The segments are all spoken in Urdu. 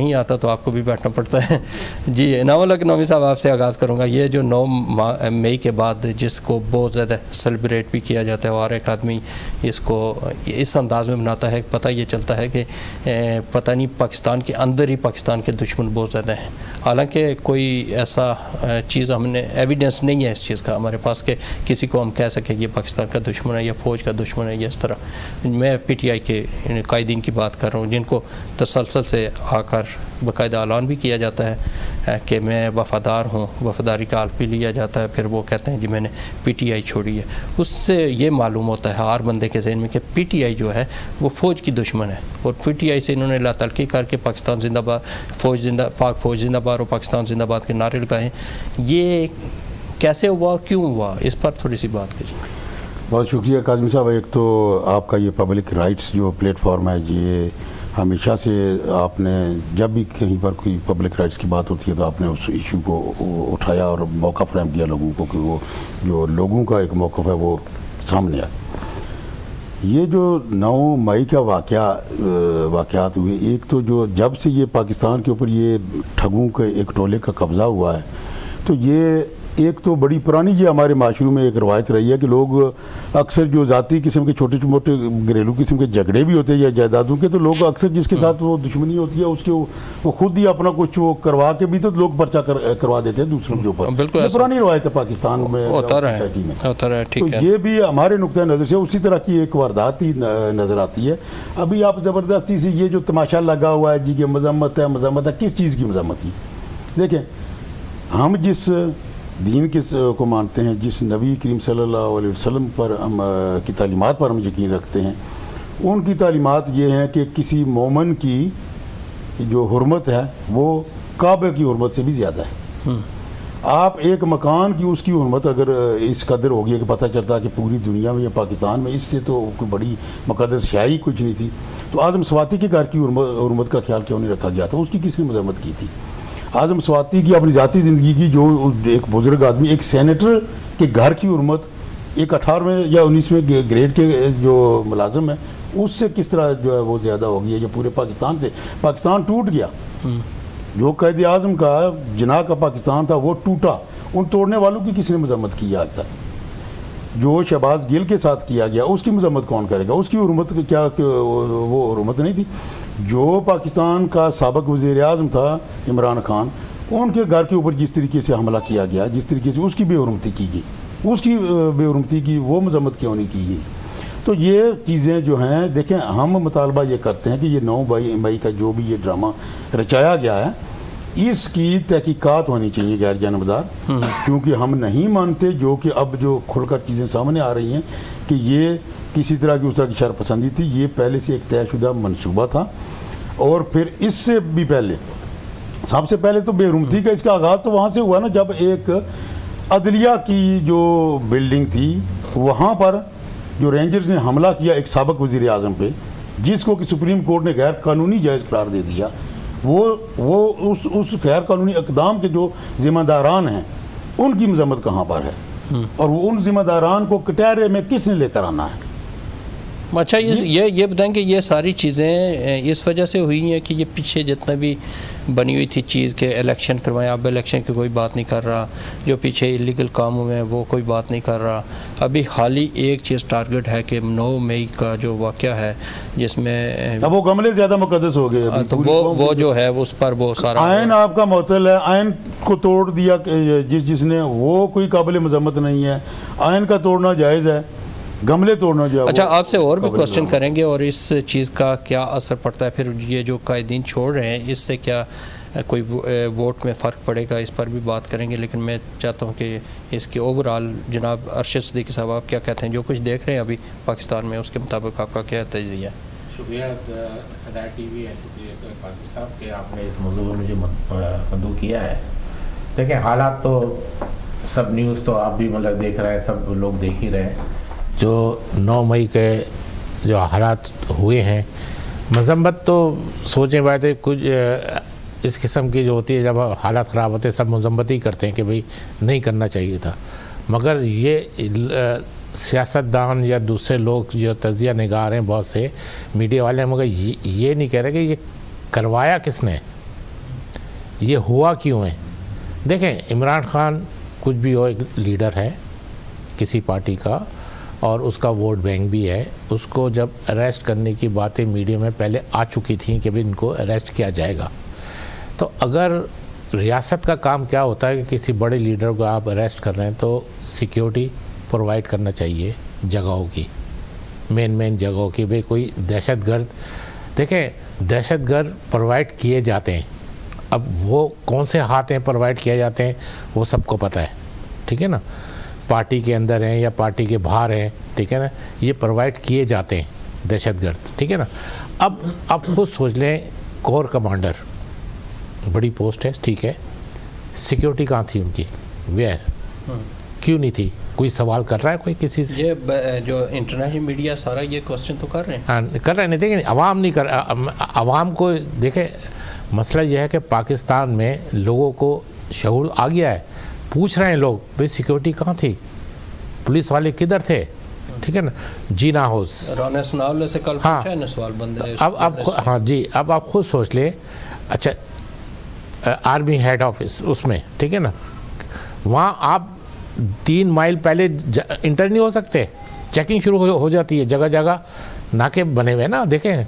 نہیں آتا تو آپ کو بھی بیٹھنا پڑتا ہے. جی انعام اللہ نعومی صاحب آپ سے آغاز کروں گا. یہ جو 9 مئی کے بعد جس کو بہت زیادہ سیلیبریٹ بھی کیا جاتا ہے اور ایک آدمی اس کو اس انداز میں مناتا ہے, پتہ یہ چلتا ہے کہ پتہ نہیں پاکستان کے اندر ہی پاکستان کے دشمن بہت زیادہ ہیں, حالانکہ کوئی ایسا چیز ہم نے ایویڈنس نہیں ہے اس چیز کا ہمارے پاس کہ کسی کو ہم کہہ سکیں کہ یہ پاکستان کا دشمن ہے یا فوج کا دشمن ہے یا اس طرح. میں پی ٹی آئی کے قائدین کی بات کر رہا ہوں جن کو تسلسل سے آ کر باقاعدہ اعلان بھی کیا جاتا ہے کہ میں وفادار ہوں, وفاداری کا حلف بھی لیا جاتا ہے, پھر وہ کہتے ہیں جی میں نے پی ٹی آئی چھوڑی ہے. اس سے یہ معلوم ہوتا ہے ہر بندے کے ذہن میں کہ پی ٹی آئی جو ہے وہ فوج کی دشمن ہے, اور پی ٹی آئی سے انہوں نے لا تلقی کر کے پاکستان زندہ باد, پاک فوج زندہ باد اور پاکستان زندہ باد کے نعرے لگائے ہیں. یہ کیسے ہوا, کیوں ہوا, اس پر تھوڑی سی بات کیجیے. بہت شکریہ کاظمی صاحب. ایک تو آپ کا یہ پبلک رائٹس جو پلیٹ فارم ہے, یہ ہمیشہ سے آپ نے جب بھی کہیں پر کوئی پبلک رائٹس کی بات ہوتی ہے تو آپ نے اس ایشو کو اٹھایا اور موقع فراہم کیا لوگوں کو کہ وہ جو لوگوں کا ایک موقف ہے وہ سامنے آئے. یہ جو 9 مئی کا واقعات ہوئے, ایک تو جو جب سے یہ پاکستان کے اوپر یہ ٹھگوں کے ایک ٹولے کا قبضہ ہوا ہے, تو یہ ایک تو بڑی پرانی یہ ہمارے معاشروں میں ایک روایت رہی ہے کہ لوگ اکثر جو ذاتی قسم کے چھوٹے موٹے گھریلو قسم کے جھگڑے بھی ہوتے ہیں یا جائیدادوں کے, تو لوگ اکثر جس کے ساتھ وہ دشمنی ہوتی ہے اس کے وہ خود ہی اپنا کچھ وہ کروا کے بھی تو لوگ پرچہ کروا دیتے ہیں دوسروں کے اوپر. یہ پرانی روایت ہے پاکستان میں, سوسائٹی میں. تو یہ بھی ہمارے نقطۂ نظر سے اسی طرح کی ایک واردات ہی نظر آتی ہے. ابھی آپ زبردستی سے یہ جو تماشا لگا ہوا ہے جی کہ مذمت ہے, کس چیز کی مذمت کی؟ دیکھیں, ہم جس دین کو مانتے ہیں, جس نبی کریم صلی اللہ علیہ وسلم پر کی تعلیمات پر ہم یقین رکھتے ہیں, ان کی تعلیمات یہ ہیں کہ کسی مومن کی جو حرمت ہے وہ کعبہ کی حرمت سے بھی زیادہ ہے. آپ ایک مکان کی اس کی حرمت اگر اس قدر ہوگی کہ پتہ چلتا ہے کہ پوری دنیا میں یا پاکستان میں اس سے تو کوئی بڑی مقدس شاہی کچھ نہیں تھی, تو اعظم سواتی کے گھر کی حرمت کا خیال کیوں نہیں رکھا گیا تھا؟ اس کی کس نے مذمت کی تھی؟ اعظم سواتی کی اپنی ذاتی زندگی کی جو ایک بزرگ آدمی, ایک سینیٹر کے گھر کی حرمت, ایک 18ویں یا 19ویں گریڈ کے جو ملازم ہے, اس سے کس طرح جو ہے وہ زیادہ ہو گئی ہے. جو پورے پاکستان سے پاکستان ٹوٹ گیا, جو قائد اعظم کا جناح کا پاکستان تھا وہ ٹوٹا, ان توڑنے والوں کی کس نے مذمت کی آج تک؟ جو شہباز گل کے ساتھ کیا گیا اس کی مذمت کون کرے گا؟ اس کی حرمت کیا وہ حرمت نہیں تھی؟ جو پاکستان کا سابق وزیر اعظم تھا عمران خان, ان کے گھر کے اوپر جس طریقے سے حملہ کیا گیا, جس طریقے سے اس کی بے حرمتی کی گئی, اس کی بے حرمتی کی وہ مذمت کیوں نہیں کی گئی؟ تو یہ چیزیں جو ہیں, دیکھیں ہم مطالبہ یہ کرتے ہیں کہ یہ 9 مئی کا جو بھی یہ ڈرامہ رچایا گیا ہے, اس کی تحقیقات ہونی چاہیے غیر جانبدار, کیونکہ ہم نہیں مانتے جو کہ اب جو کھل کر چیزیں سامنے آ رہی ہیں کہ یہ کسی طرح کی اس طرح کی شر پسندی تھی. یہ پہلے سے ایک طے شدہ منصوبہ تھا, اور پھر اس سے بھی پہلے سب سے پہلے تو بے حرمتی کا اس کا آغاز تو وہاں سے ہوا نا, جب ایک عدلیہ کی جو بلڈنگ تھی وہاں پر جو رینجرز نے حملہ کیا ایک سابق وزیر اعظم پہ, جس کو کہ سپریم کورٹ نے غیر قانونی جائز قرار دے دیا. وہ اس غیر قانونی اقدام کے جو ذمہ داران ہیں ان کی مذمت کہاں پر ہے, اور وہ ان ذمہ داران کو کٹہرے میں کس نے لے کر آنا ہے؟ اچھا یہ بتائیں کہ یہ ساری چیزیں اس وجہ سے ہوئی ہیں کہ یہ پیچھے جتنا بھی بنی ہوئی تھی چیز کہ الیکشن کروائیں, اب الیکشن کی کوئی بات نہیں کر رہا, جو پیچھے ایلیگل کام ہوئے ہیں وہ کوئی بات نہیں کر رہا. ابھی حال ہی ایک چیز ٹارگٹ ہے کہ 9 مئی کا جو واقعہ ہے جس میں اب وہ گملے زیادہ مقدس ہو گئے, تو وہ جو ہے اس پر وہ سارا آئین آپ کا معطل ہے, آئین کو توڑ دیا جس نے, وہ کوئی قابل مذمت نہیں ہے. آئین کا توڑنا جائز ہے, گملے توڑنا جو ہے. اچھا آپ سے اور بھی کوسچن کریں گے, اور اس چیز کا کیا اثر پڑتا ہے پھر یہ جو قائدین چھوڑ رہے ہیں, اس سے کیا کوئی ووٹ میں فرق پڑے گا, اس پر بھی بات کریں گے. لیکن میں چاہتا ہوں کہ اس کے اوورال جناب ارشد صدیقی صاحب آپ کیا کہتے ہیں, جو کچھ دیکھ رہے ہیں ابھی پاکستان میں, اس کے مطابق آپ کا کیا تجزیہ ہے؟ شکریہ ہدایت ٹی وی, شکریہ قاسم صاحب کہ آپ نے اس موضوع میں مجھے مدعو کیا ہے. دیکھیں حالات تو سب نیوز تو آپ بھی مطلب دیکھ رہے ہیں, سب لوگ دیکھ ہی رہے ہیں. جو 9 مئی کے جو حالات ہوئے ہیں, مذمت تو سوچیں بات ہے, کچھ اس قسم کی جو ہوتی ہے جب حالات خراب ہوتے ہیں سب مذمت ہی کرتے ہیں کہ بھئی نہیں کرنا چاہیے تھا. مگر یہ سیاستدان یا دوسرے لوگ جو تجزیہ نگار ہیں بہت سے میڈیا والے ہیں, مگر یہ نہیں کہہ رہے کہ یہ کروایا کس نے, یہ ہوا کیوں ہے؟ دیکھیں عمران خان کچھ بھی ہو، ایک لیڈر ہے کسی پارٹی کا اور اس کا ووٹ بینک بھی ہے. اس کو جب اریسٹ کرنے کی باتیں میڈیا میں پہلے آ چکی تھیں کہ ان کو اریسٹ کیا جائے گا، تو اگر ریاست کا کام کیا ہوتا ہے کہ کسی بڑے لیڈر کو آپ اریسٹ کر رہے ہیں تو سیکیورٹی پرووائڈ کرنا چاہیے جگہوں کی، مین جگہوں کی. بھئی کوئی دہشت گرد، دیکھیں دہشت گرد پرووائڈ کیے جاتے ہیں، اب وہ کون سے ہاتھ ہیں پرووائڈ کیے جاتے ہیں وہ سب کو پتہ ہے، ٹھیک ہے نا، پارٹی کے اندر ہیں یا پارٹی کے باہر ہیں، ٹھیک ہے نا، یہ پرووائڈ کیے جاتے ہیں دہشت گرد، ٹھیک ہے نا. اب خود سوچ لیں، کور کمانڈر بڑی پوسٹ ہے، ٹھیک ہے، سیکیورٹی کہاں تھی ان کی؟ ویئر؟ کیوں نہیں تھی؟ کوئی سوال کر رہا ہے کوئی کسی سے؟ یہ جو انٹرنیشنل میڈیا سارا یہ کوسچن تو کر رہے ہیں. ہاں کر رہے ہیں، نہیں دیکھیں عوام نہیں کر، عوام کو دیکھیں مسئلہ یہ ہے کہ پاکستان میں لوگوں کو شعور آ گیا ہے، پوچھ رہے ہیں لوگ بھئی سیکیورٹی کہاں تھی، پولیس والے کدھر تھے، ٹھیک ہے نا. جینا ہاؤس، رانا ثناءاللہ سے کل پوچھا ہے نا سوال بندے. اب ہاں جی، اب آپ خود سوچ لیں، اچھا آرمی ہیڈ آفس اس میں، ٹھیک ہے نا، وہاں آپ 3 مائل پہلے انٹر نہیں ہو سکتے، چیکنگ شروع ہو جاتی ہے، جگہ جگہ ناکے بنے ہوئے نا. دیکھیں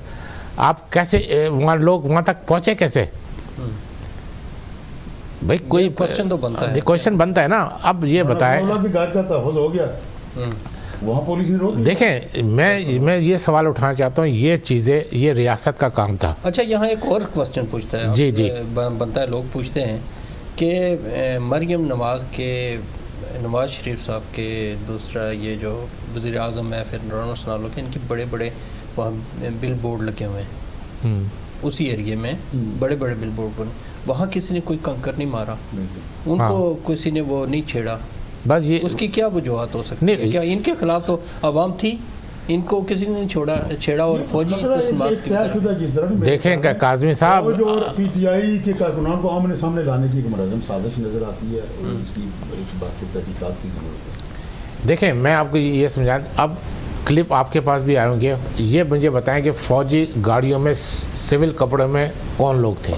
آپ کیسے وہاں لوگ وہاں تک پہنچے کیسے؟ بھائی کوئی کوسچن تو بنتا ہے، کوشچن بنتا ہے نا. اب یہ بتائیں، دیکھیں میں یہ سوال اٹھانا چاہتا ہوں، یہ چیزیں یہ ریاست کا کام تھا. اچھا یہاں ایک اور کوسچن پوچھتا ہے، جی بنتا ہے، لوگ پوچھتے ہیں کہ مریم نواز شریف صاحب کے دوسرا یہ جو وزیر اعظم ہے، پھر رانا ثناءاللہ کے، ان کی بڑے وہاں بل بورڈ لگے ہوئے ہیں اسی ایریے میں، بڑے بل بورڈ بنے، وہاں کسی نے کوئی کنکر نہیں مارا، ان کو کسی نے وہ نہیں چھیڑا، بس یہ اس کی کیا وجوہات ہو سکتی ہے؟ کیا ان کے خلاف تو عوام تھی، ان کو کسی نے چھیڑا اور فوجی تصمیمات کی؟ دیکھیں کہ کاظمی صاحب پی ٹی آئی کے کارکنان کو آمنے سامنے لانے کی ایک منظم سازش نظر آتی ہے اور اس کی تحقیقات کی ضرورت ہے. دیکھیں میں آپ کو یہ سمجھا، اب کلپ آپ کے پاس بھی آئیں گے، یہ مجھے بتائیں کہ فوجی گاڑیوں میں سول کپڑوں میں کون لوگ تھے؟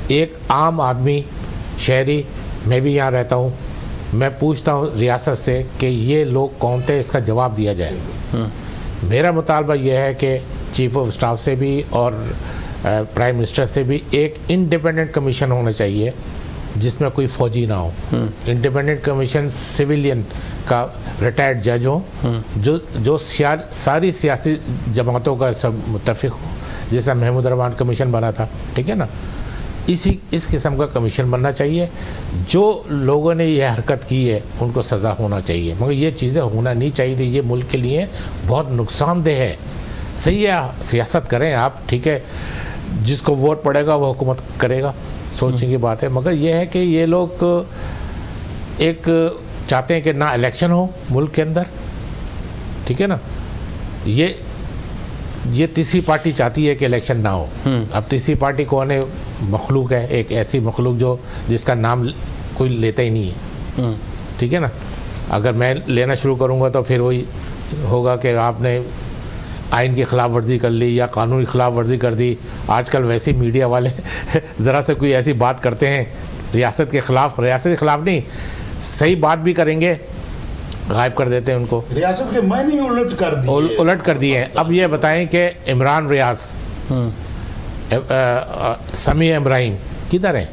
ایک عام آدمی شہری، میں بھی یہاں رہتا ہوں، میں پوچھتا ہوں ریاست سے کہ یہ لوگ کون تھے، اس کا جواب دیا جائے. میرا مطالبہ یہ ہے کہ چیف آف اسٹاف سے بھی اور پرائم منسٹر سے بھی ایک انڈیپینڈنٹ کمیشن ہونا چاہیے جس میں کوئی فوجی نہ ہو. انڈیپینڈنٹ کمیشن سویلین کا ریٹائرڈ جج ہوں جو ساری سیاسی جماعتوں کا سب متفق ہو، جیسا محمود رحمان کمیشن بنا تھا، ٹھیک ہے نا، اس قسم کا کمیشن بننا چاہیے. جو لوگوں نے یہ حرکت کی ہے ان کو سزا ہونا چاہیے، مگر یہ چیزیں ہونا نہیں چاہیے تھی، یہ ملک کے لیے بہت نقصان دہ ہے. صحیح ہے سیاست کریں آپ، ٹھیک ہے، جس کو ووٹ پڑے گا وہ حکومت کرے گا، سوچنے کی بات ہے، مگر یہ ہے کہ یہ لوگ ایک چاہتے ہیں کہ نہ الیکشن ہو ملک کے اندر، ٹھیک ہے نا، یہ تیسری پارٹی چاہتی ہے کہ الیکشن نہ ہو. اب تیسری پارٹی کون ہے؟ مخلوق ہے، ایک ایسی مخلوق جس کا نام کوئی لیتا ہی نہیں ہے، ٹھیک ہے نا. اگر میں لینا شروع کروں گا تو پھر وہی ہوگا کہ آپ نے آئین کی خلاف ورزی کر لی یا قانون کی خلاف ورزی کر دی. آج کل ویسے میڈیا والے ذرا سے کوئی ایسی بات کرتے ہیں ریاست کے خلاف نہیں، صحیح بات بھی کریں گے غائب کر دیتے ہیں ان کو، ریاست کے معنی الٹ کر دیے. اب یہ بتائیں کہ عمران ریاض، سمیع ابراہیم کدھر ہیں؟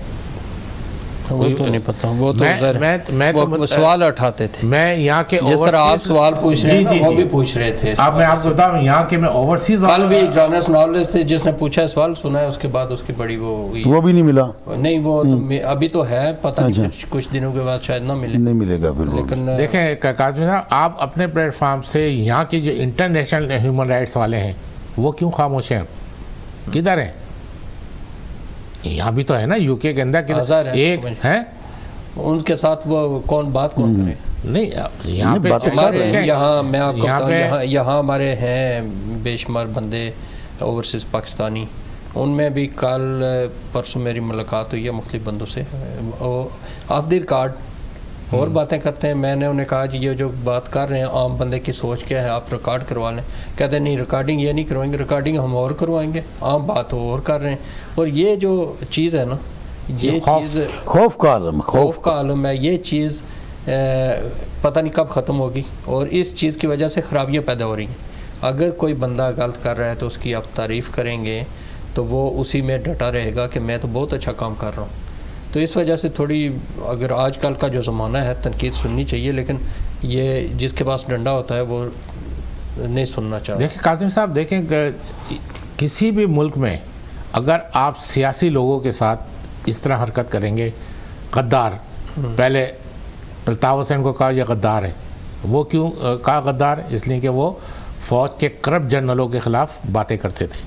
وہ تو نہیں پتا، وہ تو سوال اٹھاتے تھے، میں یہاں کے جس طرح آپ سوال پوچھ رہے ہیں وہ بھی پوچھ رہے تھے. اب میں آپ کو بتاؤں یہاں کے میں اوورسیز، کل بھی رانا ثناءاللہ سے جس نے پوچھا سوال سنا ہے، اس کے بعد اس کی بڑی وہ بھی نہیں ملا، نہیں وہ ابھی تو ہے، پتہ نہیں کچھ دنوں کے بعد شاید نہ ملے گا پھر. لیکن دیکھیں کاظمی صاحب، آپ اپنے پلیٹ فارم سے یہاں کی جو انٹرنیشنل ہیومن رائٹس والے ہیں وہ کیوں خاموش ہیں؟ کدھر ہیں؟ یہاں بھی تو ہے نا، یو کے اندر ایک ہے، ان کے ساتھ وہ کون کرے؟ نہیں یہاں پہ یہاں میں آپ کو بتاؤں، یہاں ہمارے ہیں بے شمار بندے اوورسیز پاکستانی، ان میں بھی کل پرسوں میری ملاقات ہوئی ہے مختلف بندوں سے، آف دی ریکارڈ اور باتیں کرتے ہیں. میں نے انہیں کہا جی یہ جو بات کر رہے ہیں عام بندے کی سوچ کیا ہے, آپ ریکارڈ کروا لیں. کہتے ہیں نہیں ریکارڈنگ یہ نہیں کروائیں گے, ریکارڈنگ ہم اور کروائیں گے, عام بات اور کر رہے ہیں. اور یہ جو چیز ہے نا, یہ چیز خوف کا عالم ہے. یہ چیز پتہ نہیں کب ختم ہوگی, اور اس چیز کی وجہ سے خرابیاں پیدا ہو رہی ہیں. اگر کوئی بندہ غلط کر رہا ہے تو اس کی آپ تعریف کریں گے تو وہ اسی میں ڈٹا رہے گا کہ میں تو بہت اچھا کام کر رہا ہوں. تو اس وجہ سے تھوڑی, اگر آج کل کا جو زمانہ ہے تنقید سننی چاہیے, لیکن یہ جس کے پاس ڈنڈا ہوتا ہے وہ نہیں سننا چاہتا. دیکھیں قاسم صاحب, دیکھیں کہ کسی بھی ملک میں اگر آپ سیاسی لوگوں کے ساتھ اس طرح حرکت کریں گے, غدار, پہلے الطاف حسین کو کہا یہ غدار ہے. وہ کیوں کہا غدار؟ اس لیے کہ وہ فوج کے کرپٹ جنرلوں کے خلاف باتیں کرتے تھے,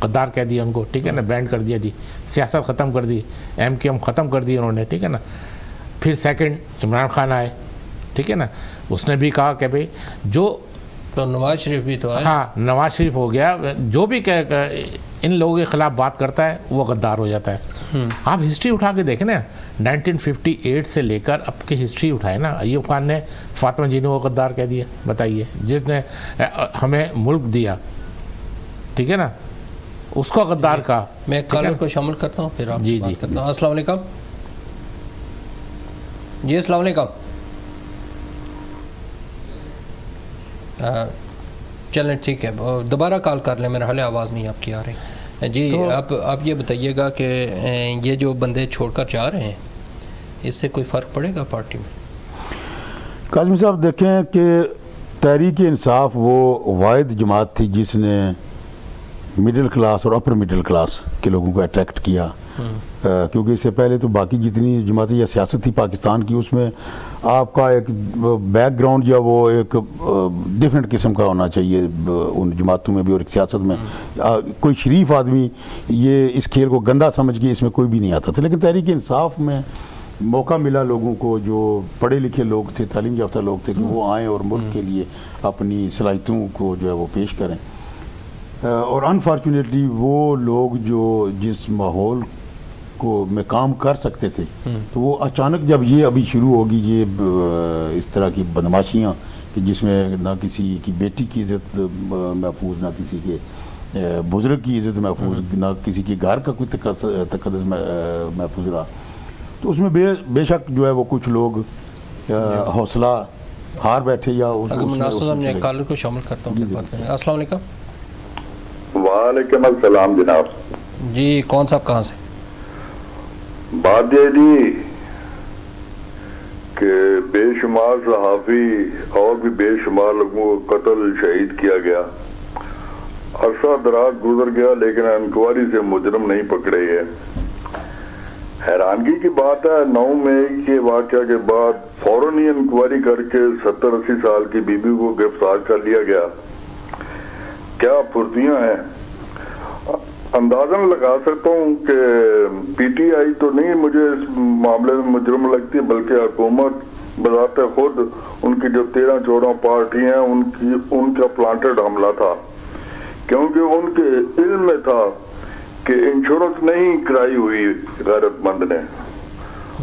غدار کہہ دیا ان کو, ٹھیک ہے نا, بینڈ کر دیا جی, سیاست ختم کر دی, MQM ختم کر دی انہوں نے, ٹھیک ہے نا. پھر سیکنڈ عمران خان آئے, ٹھیک ہے نا, اس نے بھی کہا کہ بھئی جو تو نواز شریف بھی تو آئے, ہاں نواز شریف ہو گیا, جو بھی ان لوگوں کے خلاف بات کرتا ہے وہ غدار ہو جاتا ہے. آپ ہسٹری اٹھا کے دیکھیں نا, 1958 سے لے کر اب کی ہسٹری اٹھائے نا, ایوب خان نے فاطمہ جینو کو غدار کہہ دیا, بتائیے, جس نے ہمیں ملک دیا, ٹھیک ہے نا, اس کو غدار کہا. میں کالر کو شامل کرتا ہوں, پھر آپ سے بات کرتا ہوں. السلام علیکم. جی السلام علیکم. چلیں ٹھیک ہے, دوبارہ کال کر لیں, میرا حال آواز نہیں آپ کی آ رہی. جی آپ یہ بتائیے گا کہ یہ جو بندے چھوڑ کر جا رہے ہیں, اس سے کوئی فرق پڑے گا پارٹی میں؟ کاظمی صاحب دیکھیں کہ تحریک انصاف وہ واحد جماعت تھی جس نے مڈل کلاس اور اپر مڈل کلاس کے لوگوں کو اٹریکٹ کیا, کیونکہ اس سے پہلے تو باقی جتنی جماعتیں یا سیاست تھی پاکستان کی, اس میں آپ کا ایک بیک گراؤنڈ جو وہ ایک ڈیفرنٹ قسم کا ہونا چاہیے ان جماعتوں میں بھی اور ایک سیاست میں. کوئی شریف آدمی یہ اس کھیل کو گندہ سمجھ کے اس میں کوئی بھی نہیں آتا تھا, لیکن تحریک انصاف میں موقع ملا لوگوں کو جو پڑھے لکھے لوگ تھے, تعلیم یافتہ لوگ تھے, کہ وہ آئیں اور ملک کے لیے اپنی صلاحیتوں کو جو ہے وہ پیش کریں. اور انفارچونیٹلی وہ لوگ جو جس ماحول کو میں کام کر سکتے تھے, تو وہ اچانک جب یہ ابھی شروع ہوگی یہ اس طرح کی بدماشیاں کہ جس میں نہ کسی کی بیٹی کی عزت محفوظ, نہ کسی کے بزرگ کی عزت محفوظ, نہ کسی کے گھر کا کوئی تقدس محفوظ رہا, تو اس میں بے شک جو ہے وہ کچھ لوگ حوصلہ ہار بیٹھے. یا اگر مناسب میں کالر کو شامل کرتا ہوں بات کریں. السلام علیکم. وعلیکم السلام جناب. جی کون صاحب کہاں سے؟ بات یہ جی کہ بے شمار صحافی اور بھی بے شمار لوگوں کو قتل شہید کیا گیا, عرصہ دراز گزر گیا, لیکن انکوائری سے مجرم نہیں پکڑے گئے. حیرانگی کی بات ہے 9 مئی کے واقعہ کے بعد فوراً ہی انکوائری کر کے 70-80 سال کی بی بی کو گرفتار کر لیا گیا. کیا پھرتیاں ہیں. اندازہ لگا سکتا ہوں کہ پی ٹی آئی تو نہیں مجھے اس معاملے میں مجرم لگتی, بلکہ حکومت بذات خود ان کی جو 13-14 پارٹی ہیں ان کا پلانٹڈ حملہ تھا, کیونکہ ان کے علم میں تھا کہ انشورنس نہیں کرائی ہوئی غیرت مند نے.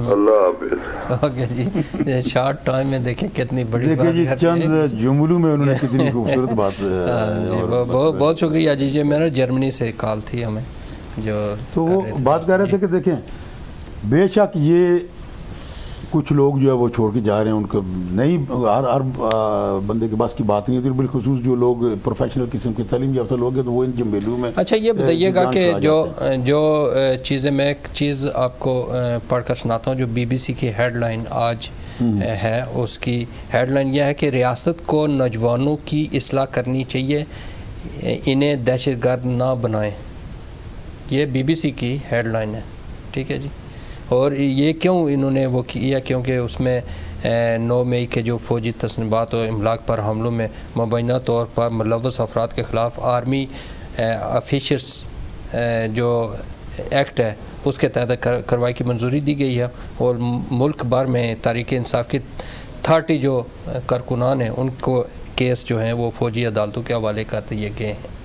اللہ حافظ. اوکے جی, شارٹ ٹائم میں دیکھیں کتنی بڑی بات ہے, چند جملوں میں انہوں نے کتنی خوبصورت بات. بہت شکریہ جی. جی میرا جرمنی سے کال تھی ہمیں جو, تو وہ بات کہہ رہے تھے کہ دیکھیں بے شک یہ کچھ لوگ جو ہے وہ چھوڑ کے جا رہے ہیں, ان کو نہیں, ہر بندے کے پاس کی بات نہیں ہوتی, بالخصوص جو لوگ پروفیشنل قسم کے تعلیم یافتہ لوگ ہیں تو وہ ان جمبیلوں میں. اچھا یہ بتائیے گا کہ جو چیزیں, میں ایک چیز آپ کو پڑھ کر سناتا ہوں جو BBC کی ہیڈ لائن آج ہے. اس کی ہیڈ لائن یہ ہے کہ ریاست کو نوجوانوں کی اصلاح کرنی چاہیے, انہیں دہشت گرد نہ بنائیں. یہ BBC کی ہیڈ لائن ہے, ٹھیک ہے جی. اور یہ کیوں انہوں نے وہ کیا, کیونکہ اس میں 9 مئی کے جو فوجی تصنیبات اور املاک پر حملوں میں مبینہ طور پر ملوث افراد کے خلاف آرمی آفیشرس جو ایکٹ ہے اس کے تحت کارروائی کی منظوری دی گئی ہے, اور ملک بھر میں تحریک انصاف کی 30 جو کارکنان ہیں ان کو کیس جو ہیں وہ فوجی عدالتوں کے حوالے کر دیے گئے ہیں.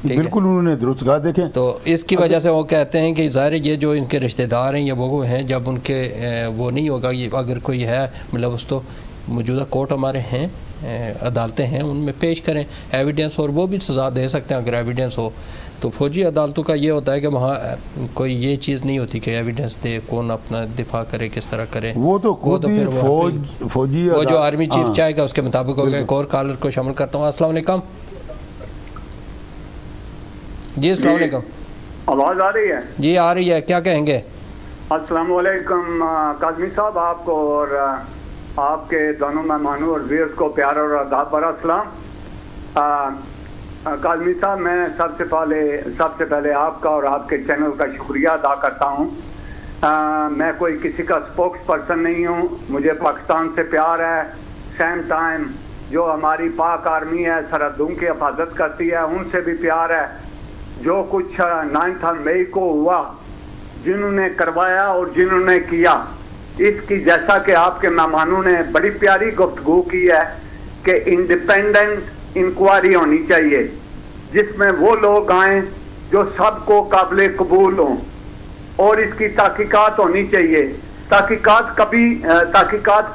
بالکل انہوں نے درست کہا. دیکھیں تو اس کی وجہ سے وہ کہتے ہیں کہ ظاہر یہ جو ان کے رشتہ دار ہیں یا وہ ہیں، جب ان کے وہ نہیں ہوگا، یہ اگر کوئی ہے ملوث تو موجودہ کورٹ ہمارے ہیں، عدالتیں ہیں، ان میں پیش کریں ایویڈنس، اور وہ بھی سزا دے سکتے ہیں اگر ایویڈنس ہو. تو فوجی عدالتوں کا یہ ہوتا ہے کہ وہاں کوئی یہ چیز نہیں ہوتی کہ ایویڈنس دے، کون اپنا دفاع کرے، کس طرح کرے. وہ تو پھر فوجی وہ جو آرمی چیف چاہے گا اس کے مطابق ہوگا. ایک اور کالر کو شامل کرتا ہوں. السلام علیکم. جی السلام علیکم. آواز آ رہی ہے؟ جی آ رہی ہے. کیا کہیں گے؟ السلام علیکم کاظمی صاحب، آپ کو اور آپ کے دونوں مہمانوں اور ویئرز کو پیار اور آداب بھرا سلام. کاظمی صاحب، میں سب سے پہلے آپ کا اور آپ کے چینل کا شکریہ ادا کرتا ہوں. میں کوئی کسی کا سپوکس پرسن نہیں ہوں. مجھے پاکستان سے پیار ہے. سیم ٹائم جو ہماری پاک آرمی ہے، سرحدوں کی حفاظت کرتی ہے، ان سے بھی پیار ہے. جو کچھ 9 مئی کو ہوا، جنہوں نے کروایا اور جنہوں نے کیا، اس کی جیسا کہ آپ کے مہمانوں نے بڑی پیاری گفتگو کی ہے کہ انڈیپینڈنٹ انکوائری ہونی چاہیے، جس میں وہ لوگ آئیں جو سب کو قابل قبول ہوں، اور اس کی تحقیقات ہونی چاہیے. تحقیقات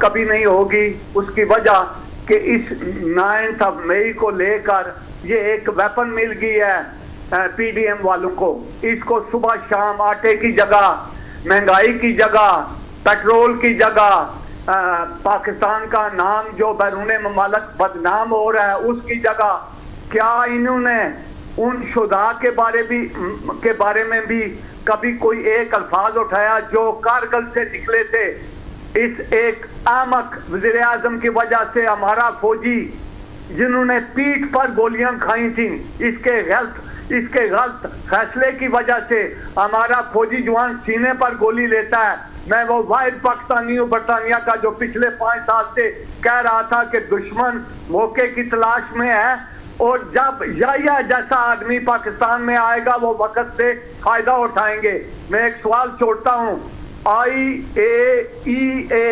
کبھی نہیں ہوگی، اس کی وجہ کہ اس 9 مئی کو لے کر یہ ایک ویپن مل گئی ہے پی ڈی ایم والوں کو. اس کو صبح شام آٹے کی جگہ، مہنگائی کی جگہ، پیٹرول کی جگہ، پاکستان کا نام جو بیرون ممالک بدنام ہو رہا ہے اس کی جگہ، کیا انہوں نے ان شہداء کے بارے میں بھی کبھی کوئی ایک الفاظ اٹھایا جو کارگل سے نکلے تھے؟ اس ایک احمق وزیر اعظم کی وجہ سے ہمارا فوجی، جنہوں نے پیٹھ پر گولیاں کھائی تھیں، اس کے غلط فیصلے کی وجہ سے ہمارا فوجی جوان سینے پر گولی لیتا ہے. میں وہ واحد پاکستانی ہوں برطانیہ کا جو پچھلے 5 سال سے کہہ رہا تھا کہ دشمن موقع کی تلاش میں ہے، اور جب یا جیسا آدمی پاکستان میں آئے گا وہ وقت سے فائدہ اٹھائیں گے. میں ایک سوال چھوڑتا ہوں. IAEA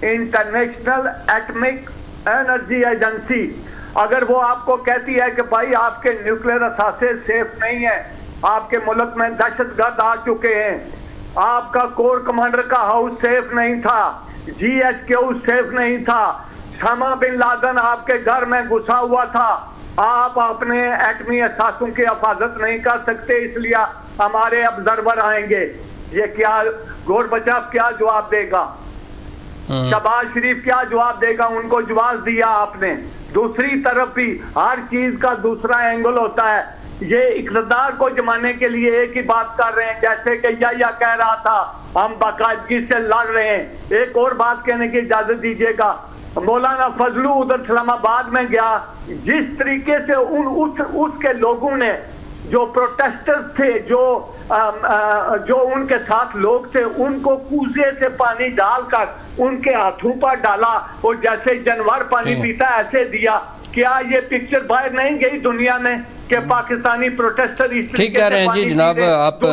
international atomic energy agency اگر وہ آپ کو کہتی ہے کہ بھائی آپ کے نیوکلیر اثاثے سیف نہیں ہیں، آپ کے ملک میں دہشت گرد آ چکے ہیں، آپ کا کور کمانڈر کا ہاؤس سیف نہیں تھا، GHQ سیف نہیں تھا، اسامہ بن لادن آپ کے گھر میں گھسا ہوا تھا، آپ اپنے ایٹمی اثاثوں کی حفاظت نہیں کر سکتے، اس لیے ہمارے ابزرور آئیں گے. یہ کیا گوربچیو کیا جواب دے گا؟ شہباز شریف کیا جواب دے گا؟ ان کو جواز دیا آپ نے. دوسری طرف بھی ہر چیز کا دوسرا اینگل ہوتا ہے. یہ اقتدار کو جمانے کے لیے ایک ہی بات کر رہے ہیں، جیسے کہ یا کہہ رہا تھا ہم باقاعدگی سے لڑ رہے ہیں. ایک اور بات کہنے کی اجازت دیجیے گا. مولانا فضلو ادھر اسلام آباد میں گیا، جس طریقے سے اس کے لوگوں نے جو پروٹیسٹر تھے، جو ان کے ساتھ لوگ تھے، ان کو کوزے سے پانی ڈال کر ان کے ہاتھوں پر ڈالا، اور جیسے جانور پانی پیتا ایسے دیا. کیا یہ پکچر باہر نہیں گئی دنیا میں کہ پاکستانی پروٹیسٹر اس ٹھیک کہہ رہے ہیں؟ جی جناب، آپ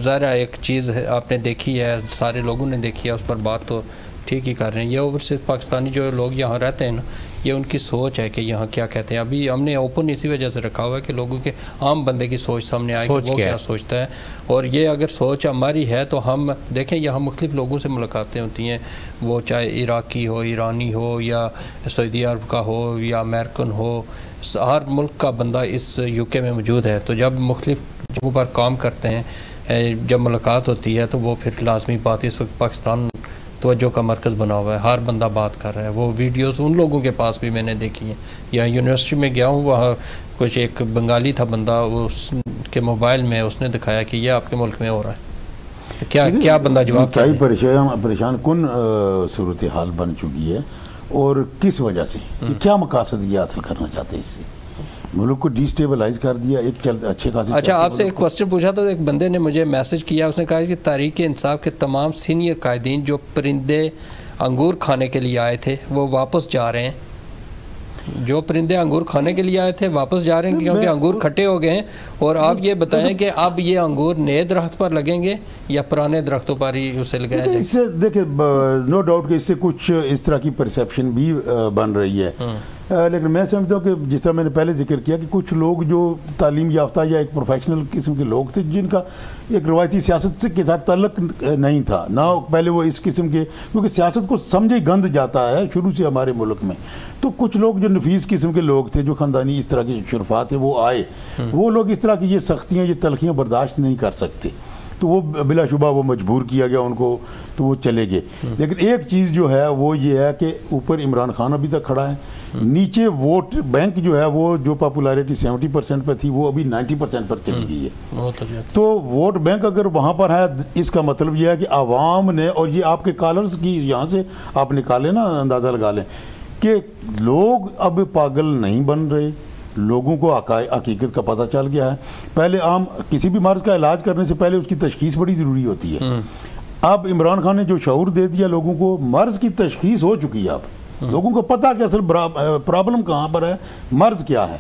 ذرا ایک چیز آپ نے دیکھی ہے، سارے لوگوں نے دیکھی ہے، اس پر بات تو ٹھیک ہی کر رہے ہیں. یہ اوورسیز پاکستانی جو لوگ یہاں رہتے ہیں نا، یہ ان کی سوچ ہے کہ یہاں کیا کہتے ہیں. ابھی ہم نے اوپن اسی وجہ سے رکھا ہوا ہے کہ لوگوں کے عام بندے کی سوچ سامنے آئے کہ وہ کیا سوچتا ہے. اور یہ اگر سوچ ہماری ہے تو ہم دیکھیں یہاں مختلف لوگوں سے ملاقاتیں ہوتی ہیں، وہ چاہے عراقی ہو، ایرانی ہو، یا سعودی عرب کا ہو، یا امریکن ہو، ہر ملک کا بندہ اس UK میں موجود ہے. تو جب مختلف جگہوں پر کام کرتے ہیں، جب ملاقات ہوتی ہے تو وہ پھر لازمی بات، اس وقت پاکستان توجہ کا مرکز بنا ہوا ہے، ہر بندہ بات کر رہا ہے. وہ ویڈیوز ان لوگوں کے پاس بھی میں نے دیکھی ہیں. یا یونیورسٹی میں گیا ہوں، وہاں کچھ ایک بنگالی تھا بندہ، اس کے موبائل میں اس نے دکھایا کہ یہ آپ کے ملک میں ہو رہا ہے. تو کیا بندہ جواب کیا ہے؟ پریشان کن صورتحال بن چکی ہے، اور کس وجہ سے، کیا مقاصد یہ حاصل کرنا چاہتے ہیں اس سے؟ ملک کو ڈی سٹیبلائز کر دیا ایک اچھے خاصے. اچھا، آپ سے ایک کوسچن پوچھا تو ایک بندے نے مجھے میسج کیا، اس نے کہا کہ تحریک انصاف کے تمام سینئر قائدین جو پرندے انگور کھانے کے لیے آئے تھے وہ واپس جا رہے ہیں. جو پرندے انگور کھانے کے لیے آئے تھے واپس جا رہے ہیں کیونکہ انگور کھٹے ہو گئے ہیں. اور آپ یہ بتائیں کہ اب یہ انگور نئے درخت پر لگیں گے یا پرانے درختوں پر ہی اسے لگایا جائے؟ اس سے دیکھیں نو ڈاؤٹ کہ اس سے کچھ اس طرح کی پرسیپشن بھی بن رہی ہے لیکن میں سمجھتا ہوں کہ جس طرح میں نے پہلے ذکر کیا کہ کچھ لوگ جو تعلیم یافتہ یا ایک پروفیشنل قسم کے لوگ تھے جن کا ایک روایتی سیاست کے ساتھ تعلق نہیں تھا، نہ پہلے وہ اس قسم کے، کیونکہ سیاست کو سمجھے گند جاتا ہے شروع سے ہمارے ملک میں، تو کچھ لوگ جو نفیس قسم کے لوگ تھے، جو خاندانی اس طرح کے شرفا تھے، وہ آئے، وہ لوگ اس طرح کی یہ سختیاں، یہ تلخیاں برداشت نہیں کر سکتے، تو وہ بلا شبہ وہ مجبور کیا گیا ان کو، تو وہ چلے گئے۔ لیکن ایک چیز جو ہے وہ یہ ہے کہ اوپر عمران خان ابھی تک کھڑا ہے، نیچے ووٹ بینک جو ہے وہ جو پاپولیرٹی 70% پر تھی وہ ابھی 90% پر چلی گئی ہے، تو ووٹ بینک اگر وہاں پر ہے، اس کا مطلب یہ ہے کہ عوام نے، اور یہ آپ کے کالرز کی یہاں سے آپ نکالیں نا، اندازہ لگا لیں کہ لوگ اب پاگل نہیں بن رہے، لوگوں کو حقیقت کا پتہ چل گیا ہے۔ پہلے عام کسی بھی مرض کا علاج کرنے سے پہلے اس کی تشخیص بڑی ضروری ہوتی ہے، اب عمران خان نے جو شعور دے دیا لوگوں کو، مرض کی تشخیص ہو چکی ہے، اب لوگوں کو پتہ کہ اصل پرابلم کہاں پر ہے، مرض کیا ہے،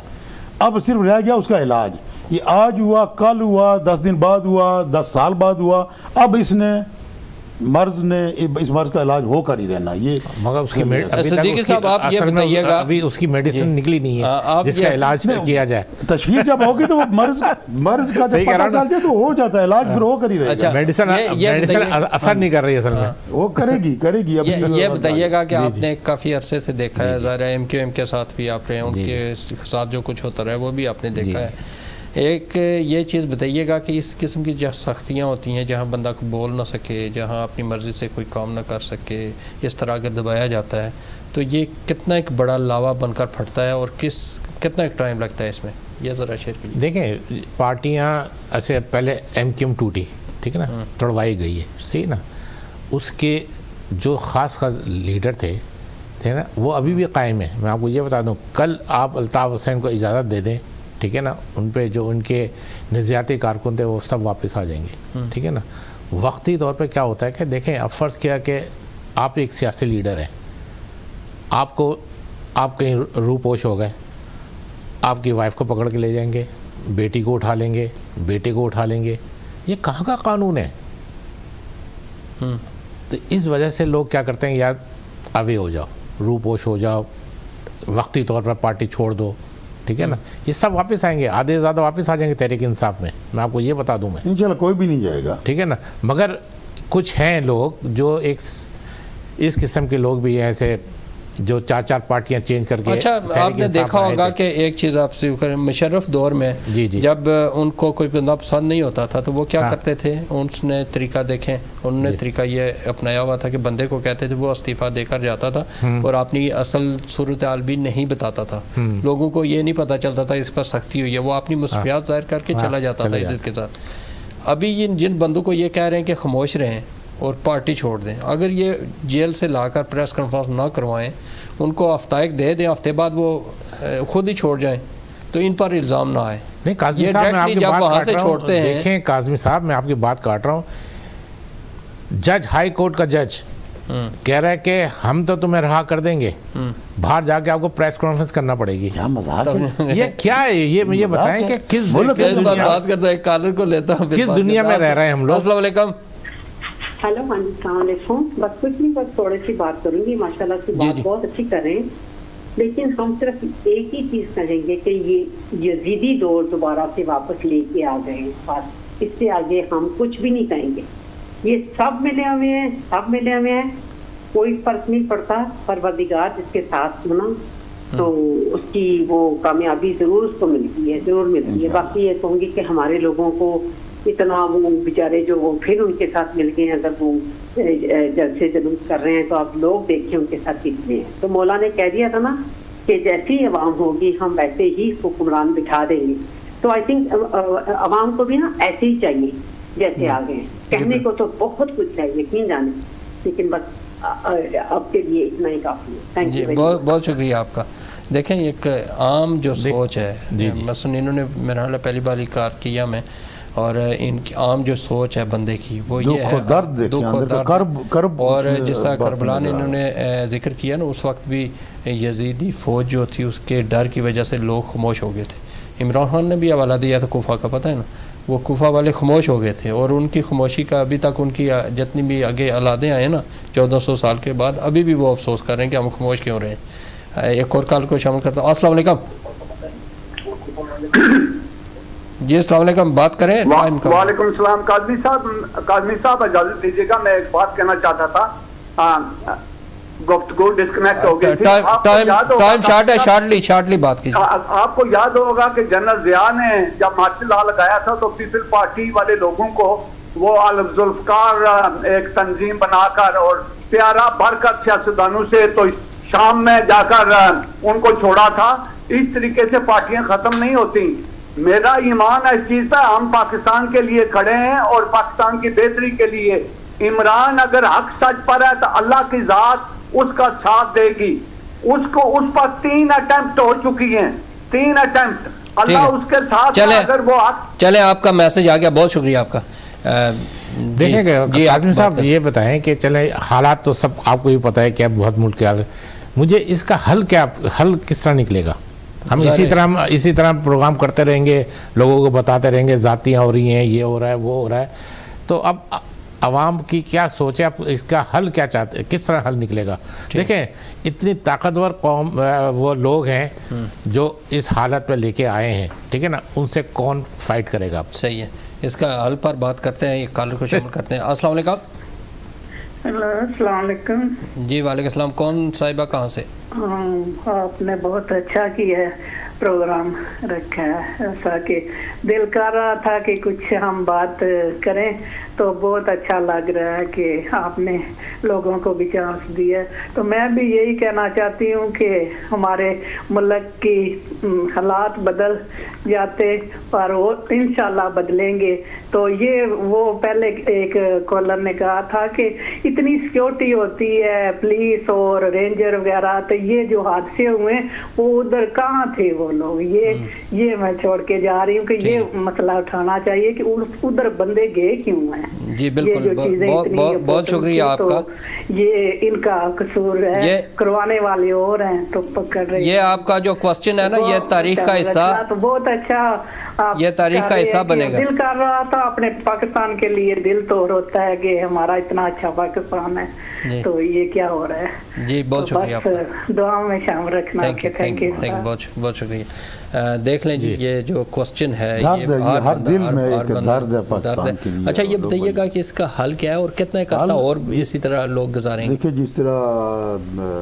اب صرف رہ گیا اس کا علاج۔ یہ آج ہوا، کل ہوا، 10 دن بعد ہوا، 10 سال بعد ہوا، اب اس مرض کا علاج ہو کر ہی رہنا۔ یہ مگر اس کی صدیقی صاحب آپ یہ بتائیے گا، ابھی اس کی میڈیسن نکلی نہیں ہے جس کا علاج کیا جائے، تشخیص جب ہوگی تو وہ مرض کا جب پتہ چل جائے تو ہو جاتا ہے، علاج پھر ہو کر ہی رہے گا۔ میڈیسن اثر نہیں کر رہی اصل میں، وہ کرے گی۔ یہ بتائیے گا کہ آپ نے کافی عرصے سے دیکھا ہے، ظاہر ہے ایم کیو ایم کے ساتھ بھی آپ رہے ہیں، ان کے ساتھ جو کچھ ہوتا رہا ہے وہ بھی آپ نے دیکھا ہے۔ ایک یہ چیز بتائیے گا کہ اس قسم کی جو سختیاں ہوتی ہیں، جہاں بندہ کو بول نہ سکے، جہاں اپنی مرضی سے کوئی کام نہ کر سکے، اس طرح اگر دبایا جاتا ہے تو یہ کتنا ایک بڑا لاوا بن کر پھٹتا ہے اور کتنا ایک ٹائم لگتا ہے اس میں، یہ ذرا شیئر کیجیے۔ دیکھیں پارٹیاں ایسے پہلے ایم کیو ایم ٹوٹی، ٹھیک ہے نا، توڑوائی گئی ہے، صحیح نا، اس کے جو خاص لیڈر تھے نا وہ ابھی بھی قائم ہیں۔ میں آپ کو یہ بتا دوں، کل آپ الطاف حسین کو اجازت دے دیں، ٹھیک ہے نا، ان پہ جو ان کے نظریاتی کارکن تھے وہ سب واپس آ جائیں گے، ٹھیک ہے نا۔ وقتی طور پہ کیا ہوتا ہے کہ دیکھیں، اب فرض کیا کہ آپ ایک سیاسی لیڈر ہیں، آپ کہیں روپوش ہو گئے، آپ کی وائف کو پکڑ کے لے جائیں گے، بیٹی کو اٹھا لیں گے، بیٹے کو اٹھا لیں گے، یہ کہاں کا قانون ہے؟ تو اس وجہ سے لوگ کیا کرتے ہیں، یار اوے ہو جاؤ، روپوش ہو جاؤ، وقتی طور پر پارٹی چھوڑ دو، ٹھیک ہے نا۔ یہ سب واپس آئیں گے، آدھے زیادہ واپس آ جائیں گے تحریک انصاف میں آپ کو یہ بتا دوں میں، انشاءاللہ کوئی بھی نہیں جائے گا، ٹھیک ہے نا۔ مگر کچھ ہیں لوگ جو ایک اس قسم کے لوگ بھی ہیں ایسے جو 4 پارٹیاں چینج کر کے۔ اچھا آپ نے دیکھا ہوگا کہ ایک چیز آپ سے مشرف دور میں جب ان کو کوئی بندہ پسند نہیں ہوتا تھا تو وہ کیا کرتے تھے، اس نے طریقہ دیکھیں، انہوں نے طریقہ یہ اپنایا ہوا تھا کہ بندے کو کہتے تھے وہ استعفیٰ دے کر جاتا تھا اور اپنی اصل صورتحال بھی نہیں بتاتا تھا، لوگوں کو یہ نہیں پتہ چلتا تھا اس پر سختی ہوئی ہے، وہ اپنی مصفیات ظاہر کر کے چلا جاتا تھا عزت کے ساتھ۔ ابھی جن بندوں کو یہ کہہ رہے ہیں کہ خاموش رہیں اور پارٹی چھوڑ دیں، اگر یہ جیل سے لا کر پریس کانفرنس نہ کروائیں، ان کو ہفتائق دے دیں، ہفتے بعد وہ خود ہی چھوڑ جائیں تو ان پر الزام نہ آئے۔ نہیں کاظمی صاحب میں آپ کی بات کاٹ رہا ہوں، دیکھیں کاظمی صاحب میں آپ کی بات کاٹ رہا ہوں، جج ہائی کورٹ کا جج کہہ رہا ہے کہ ہم تو تمہیں رہا کر دیں گے، باہر جا کے آپ کو پریس کانفرنس کرنا پڑے گی۔ کیا مذاق ہے، یہ کیا ہے، یہ مجھے بتائیں کہ کس بات کرتا ہے، کالر کو لیتا ہوں، کس دنیا میں رہ رہے ہیں ہم لوگ۔ السلام علیکم۔ ہیلو، ہاں جی السلام علیکم۔ بس کچھ نہیں، بس تھوڑی سی بات کروں گی، ماشاء اللہ سے بات بہت اچھی کر رہے ہیں، لیکن ہم صرف ایک ہی چیز کہیں گے کہ یہ یزیدی دور دوبارہ سے واپس لے کے آ گئے ہیں، بس اس سے آگے ہم کچھ بھی نہیں کہیں گے۔ یہ سب ملے ہوئے ہیں، سب ملے ہوئے ہیں، کوئی فرق نہیں پڑتا، پروردگار جس کے ساتھ ہونا تو اس کی وہ کامیابی ضرور اس کو ملتی ہے، ضرور ملتی ہے۔ باقی یہ کہوں گی کہ ہمارے لوگوں کو اتنا وہ بیچارے جو وہ پھر ان کے ساتھ مل گئے ہیں، اگر وہ جلسے جلوس کر رہے ہیں تو آپ لوگ دیکھیں ان کے ساتھ کتنے ہیں۔ تو مولا نے کہہ دیا تھا نا کہ جیسی عوام ہوگی ہم ویسے ہی حکمران بٹھا دیں گے، تو آئی تھنک عوام کو بھی نا ایسے ہی چاہیے جیسے آ گئے ہیں۔ کہنے کو تو بہت کچھ ہے، یقین جانے، لیکن بس اب کے لیے اتنا ہی کافی ہے۔ تھینک یو، بہت بہت شکریہ آپ کا۔ دیکھیں ایک عام جو سوچ ہے، مثلا انہوں نے میرا حال پہلی بار ہی کار کیا میں، اور ان کی عام جو سوچ ہے بندے کی وہ یہ ہے دکھ و درد، اور جس طرح کربلا نے انہوں نے ذکر کیا نا، اس وقت بھی یزیدی فوج جو تھی اس کے ڈر کی وجہ سے لوگ خاموش ہو گئے تھے۔ عمران خان نے بھی حوالہ دیا تھا کوفہ کا، پتہ ہے نا، وہ کوفہ والے خاموش ہو گئے تھے، اور ان کی خاموشی کا ابھی تک ان کی جتنی بھی آگے اولادیں آئے نا 1400 سال کے بعد، ابھی بھی وہ افسوس کر رہے ہیں کہ ہم خاموش کیوں رہے ہیں۔ ایک اور کال کو شامل کرتا ہوں. السلام علیکم. جی السلام علیکم, بات کریں. وعلیکم السلام. کاظمی صاحب اجازت دیجیے گا, میں ایک بات کہنا چاہتا تھا. گفتگو ڈسکنیکٹ ہو گئی تھی. ٹائم شارٹ ہے, شارٹلی بات کیجیے. آپ کو یاد ہوگا کہ جنرل ضیاء نے جب مارشل لا لگایا تھا تو پیپل پارٹی والے لوگوں کو وہ ذوالفقار ایک تنظیم بنا کر اور پیارا بھر کر سیاستدانوں سے تو شام میں جا کر ان کو چھوڑا تھا. اس طریقے سے پارٹیاں ختم نہیں ہوتی. میرا ایمان اس چیز پہ, ہم پاکستان کے لیے کھڑے ہیں اور پاکستان کی بہتری کے لیے. عمران اگر حق سچ پر ہے تو اللہ کی ذات اس کا ساتھ دے گی. اس پر 3 اٹیمپٹ ہو چکی ہیں, 3 اٹیمپٹ. اللہ اس کے ساتھ اگر وہ چلے. آپ کا میسج آ گیا, بہت شکریہ آپ کا. دیکھیں گے کاظمی صاحب, یہ بتائیں کہ چلے حالات تو سب آپ کو ہی پتہ ہے کہ اب بہت ملک کے آگے, مجھے اس کا حل کس طرح نکلے گا؟ ہم اسی طرح پروگرام کرتے رہیں گے, لوگوں کو بتاتے رہیں گے ذاتیاں ہو رہی ہیں, یہ ہو رہا ہے, وہ ہو رہا ہے. تو اب عوام کی کیا سوچ ہے, اس کا حل کیا چاہتے ہیں, کس طرح حل نکلے گا؟ دیکھیں اتنی طاقتور قوم وہ لوگ ہیں جو اس حالت پہ لے کے آئے ہیں, ٹھیک ہے نا, ان سے کون فائٹ کرے گا؟ صحیح ہے, اس کا حل پر بات کرتے ہیں. ایک کالر کو شامل کرتے ہیں. السلام علیکم. السلام علیکم. جی وعلیکم السلام. کون صاحبہ, کہاں سے؟ آپ نے بہت اچھا کیا ہے, پروگرام رکھا ہے. ایسا کہ دل کر رہا تھا کہ کچھ ہم بات کریں, تو بہت اچھا لگ رہا ہے کہ آپ نے لوگوں کو بھی چانس دیا. تو میں بھی یہی کہنا چاہتی ہوں کہ ہمارے ملک کی حالات بدل جاتے اور وہ انشاءاللہ بدلیں گے. تو یہ وہ پہلے ایک کالر نے کہا تھا کہ اتنی سیکورٹی ہوتی ہے, پولیس اور رینجر وغیرہ, تو یہ جو حادثے ہوئے وہ ادھر کہاں تھے وہ لوگ؟ یہ میں چھوڑ کے جا رہی ہوں کہ یہ مسئلہ اٹھانا چاہیے کہ ادھر بندے گئے کیوں ہیں. جی بالکل, بہت شکریہ آپ کا. یہ ان کا قصور ہے, کروانے والے اور ہیں تو پکڑ رہے. یہ آپ کا جو کوسچن ہے نا, یہ تاریخ کا حصہ, تو بہت اچھا, یہ تاریخ کا حصہ بنے گا. دل کر رہا تھا اپنے پاکستان کے لیے, دل تو روتا ہے کہ ہمارا اتنا اچھا پاکستان ہے, تو یہ کیا ہو رہا ہے. جی بہت شکریہ آپ کا, دعا میں شامل رکھنا. تھینک یو, بہت شکریہ. دیکھ لیں جی, یہ جو کوسچن ہے یہ ہر دل میں ایک درد ہے پاکستان کے لیے. اچھا یہ بتائیے گا کہ اس کا حل کیا ہے اور کتنا ایک عرصہ اور اسی طرح لوگ گزاریں گے؟ دیکھیں جس طرح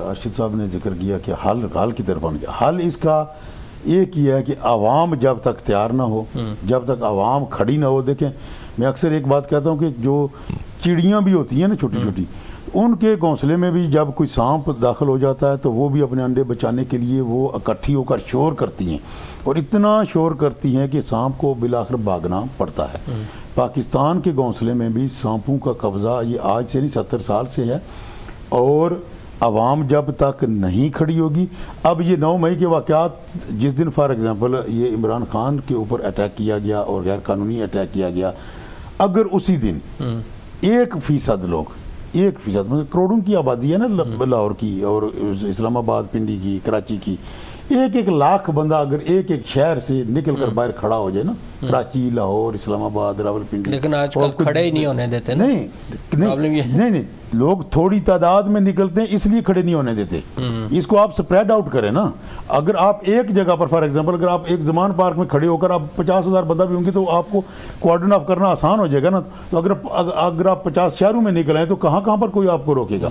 ارشد صاحب نے ذکر کیا کہ حل کی طرف آنے گیا, حل اس کا ایک ہی ہے کہ عوام جب تک تیار نہ ہو, جب تک عوام کھڑی نہ ہو. دیکھیں میں اکثر ایک بات کہتا ہوں کہ جو چڑیاں بھی ہوتی ہیں نا چھوٹی چھوٹی, ان کے گھونسلے میں بھی جب کوئی سانپ داخل ہو جاتا ہے تو وہ بھی اپنے انڈے بچانے کے لیے وہ اکٹھی ہو کر شور کرتی ہیں, اور اتنا شور کرتی ہیں کہ سانپ کو بالآخر بھاگنا پڑتا ہے. پاکستان کے گھونسلے میں بھی سانپوں کا قبضہ یہ آج سے نہیں 70 سال سے ہے, اور عوام جب تک نہیں کھڑی ہوگی. اب یہ 9 مئی کے واقعات, جس دن فار ایگزامپل یہ عمران خان کے اوپر اٹیک کیا گیا اور غیر قانونی اٹیک کیا گیا, اگر اسی دن 1% لوگ, 1% مطلب کروڑوں کی آبادی ہے نا لاہور کی اور اسلام آباد, پنڈی کی, کراچی کی, 1 لاکھ بندہ اگر ایک شہر سے نکل کر باہر کھڑا ہو جائے نا, کراچی, لاہور, اسلام آباد, راولپنڈی, لیکن آج کل کھڑے ہی نہیں ہونے دیتے. نہیں, لوگ تھوڑی تعداد میں نکلتے ہیں اس لیے کھڑے نہیں ہونے دیتے. اس کو آپ سپریڈ آؤٹ کریں نا. اگر آپ ایک جگہ پر فار ایگزامپل اگر آپ ایک زمان پارک میں کھڑے ہو کر آپ 50,000 بندہ بھی ہوں گے تو آپ کو کوارڈن آف کرنا آسان ہو جائے گا نا. تو اگر آپ 50 شہروں میں نکل آئیں تو کہاں پر کوئی آپ کو روکے گا.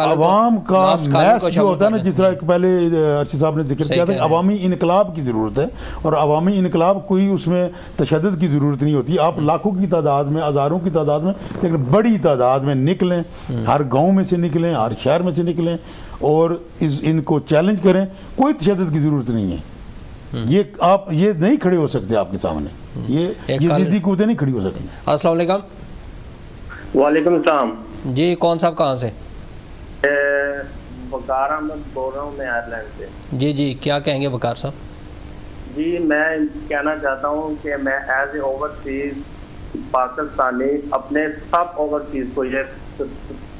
عوام کا میس جو ہوتا ہے نا, جس طرح ایک پہلے ارشد صاحب نے ذکر کیا تھا, عوامی انقلاب کی ضرورت ہے, اور عوامی انقلاب کوئی اس میں تشدد کی ضرورت نہیں ہوتی. آپ لاکھوں کی تعداد میں, ہزاروں کی تعداد میں, لیکن بڑی تعداد میں نکلیں, ہر گاؤں میں سے نکلیں, ہر شہر میں سے نکلیں اور ان کو چیلنج کریں. کوئی تشدد کی ضرورت نہیں ہے. یہ آپ یہ نہیں کھڑے ہو سکتے آپ کے سامنے, یہ ضدی قوتیں نہیں کھڑی ہو سکتی. السلام علیکم. وعلیکم السلام. جی کون صاحب, کہاں سے؟ وقار احمد بول رہا ہوں میں آئرلینڈ سے. جی کیا کہیں گے وقار صاحب؟ جی میں کہنا چاہتا ہوں کہ میں ایز اے اوورسیز پاکستانی اپنے سب اوورسیز کو یہ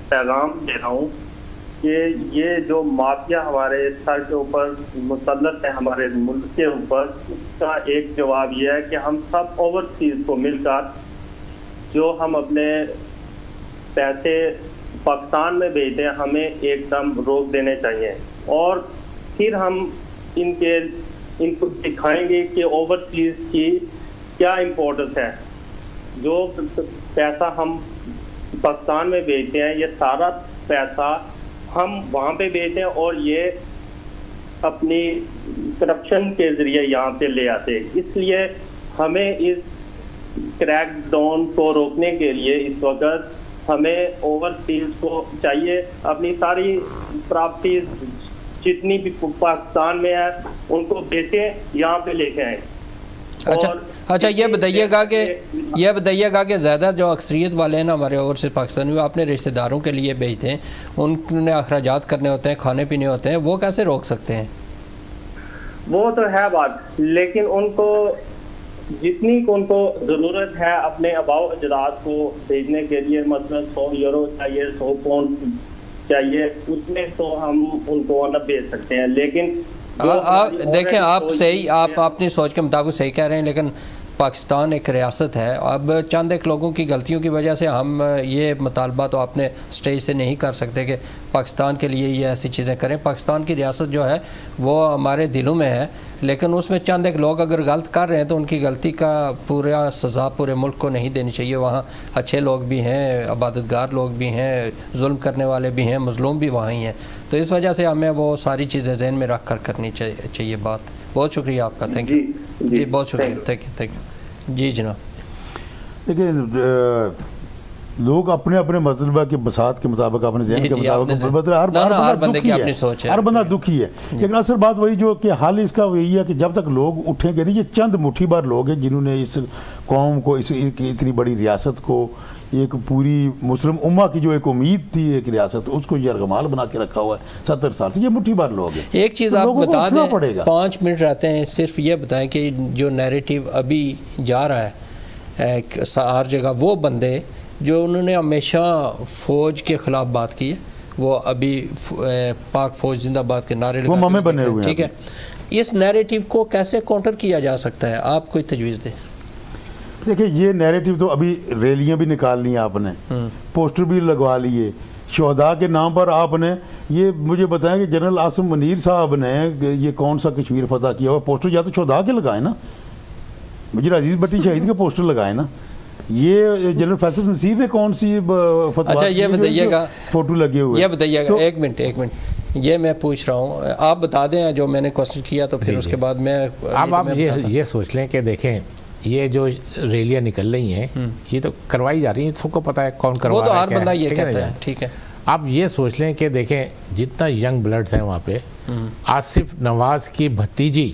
پیغام دے رہا ہوں کہ یہ جو مافیا ہمارے سر کے اوپر مسلط ہے ہمارے ملک کے اوپر, اس کا ایک جواب یہ ہے کہ ہم سب اوورسیز کو مل کر جو ہم اپنے پیسے پاکستان میں بھیجتے ہیں ہمیں ایک دم روک دینے چاہیے. اور پھر ہم ان کو دکھائیں گے کہ اوورسیز کی کیا امپورٹنس ہے. جو پیسہ ہم پاکستان میں بھیجتے ہیں یہ سارا پیسہ ہم وہاں پہ بھیجتے ہیں اور یہ اپنی کرپشن کے ذریعے یہاں سے لے آتے. اس لیے ہمیں اس کریک ڈاؤن کو روکنے کے لیے اس وقت ہمیں اوورسیز کو چاہیے اپنی ساری پراپرٹیز جتنی بھی پاکستان میں ہے ان کو بیچیں, یہاں پہ لے کے آئیں. اچھا یہ بتائیے گا کہ زیادہ جو اکثریت والے ہیں نا ہمارے اوورسیز پاکستانی, وہ اپنے رشتہ داروں کے لیے بھیجتے ہیں, ان نے اخراجات کرنے ہوتے ہیں, کھانے پینے ہوتے ہیں, وہ کیسے روک سکتے ہیں؟ وہ تو ہے بات, لیکن ان کو جتنی ان کو ضرورت ہے اپنے آباء و اجداد کو بھیجنے کے لیے, مثلا 100 یورو چاہیے, 100 پاؤنڈ چاہیے, اس میں تو ہم ان کو نہ بھیج سکتے ہیں. لیکن دیکھیں آپ اپنی سوچ کے مطابق صحیح کہہ رہے ہیں, لیکن پاکستان ایک ریاست ہے. اب چند ایک لوگوں کی غلطیوں کی وجہ سے ہم یہ مطالبہ تو اپنے سٹیج سے نہیں کر سکتے کہ پاکستان کے لیے یہ ایسی چیزیں کریں. پاکستان کی ریاست جو ہے وہ ہمارے دلوں میں ہے, لیکن اس میں چند ایک لوگ اگر غلط کر رہے ہیں تو ان کی غلطی کا پورا سزا پورے ملک کو نہیں دینی چاہیے. وہاں اچھے لوگ بھی ہیں, عبادت گار لوگ بھی ہیں, ظلم کرنے والے بھی ہیں, مظلوم بھی وہاں ہی ہیں. تو اس وجہ سے ہمیں وہ ساری چیزیں ذہن میں رکھ کر کرنی چاہیے بات. بہت شکریہ آپ کا, تھینک یو جی, بہت شکریہ, تھینک یو جی جناب. دیکھیں لوگ اپنے اپنے مطلبہ کے بساط کے مطابق اپنے ذہن کے مطابق ہر بندے کی اپنی سوچ ہے, ہر بندہ دکھی ہے. لیکن اصل بات وہی جو کہ حال اس کا وہی ہے کہ جب تک لوگ اٹھیں گے نہیں, یہ چند مٹھی بار لوگ ہیں جنہوں نے اس قوم کو, اس اتنی بڑی ریاست کو, ایک پوری مسلم امہ کی جو ایک امید تھی ایک ریاست, اس کو یرغمال بنا کے رکھا ہوا ہے 70 سال سے. یہ مٹھی بار لوگ ہیں. ایک چیز آپ بتا دیں, 5 منٹ رہتے ہیں, صرف یہ بتائیں کہ جو نیریٹیو ابھی جا رہا ہے ہر جگہ, وہ بندے جو انہوں نے ہمیشہ فوج کے خلاف بات کی ہے, وہ ابھی پاک فوج زندہ باد کے نعرے لگاتے ہیں, ٹھیک ہے, اس نیریٹیو کو کیسے کاؤنٹر کیا جا سکتا ہے؟ آپ کوئی تجویز دیں. دیکھیں یہ نیریٹیو تو ابھی ریلیاں بھی نکال لی ہیں آپ نے, پوسٹر بھی لگوا لیے شہداء کے نام پر. آپ نے یہ مجھے بتائیں کہ جنرل عاصم منیر صاحب نے یہ کون سا کشمیر فتح کیا ہوا پوسٹر, یا تو شہداء کے لگائیں نا, مجھے عزیز بٹی شہید کے پوسٹر لگائیں نا. یہ جنرل فیصل نصیر نے کون سی اچھا یہ بتائیے گا فوٹو لگے ہوئے, یہ بتائیے گا, ایک منٹ یہ میں پوچھ رہا ہوں, آپ بتا دیں جو میں نے کوشش کیا, تو پھر اس کے بعد میں آپ یہ سوچ لیں کہ دیکھیں یہ جو ریلیاں نکل رہی ہیں یہ تو کروائی جا رہی ہیں, سب کو پتہ ہے کون کروا رہا ہے, وہ تو ہر بندہ یہ کہتا ہے, ٹھیک ہے. آپ یہ سوچ لیں کہ دیکھیں جتنا ینگ بلڈز ہیں وہاں پہ, آصف نواز کی بھتیجی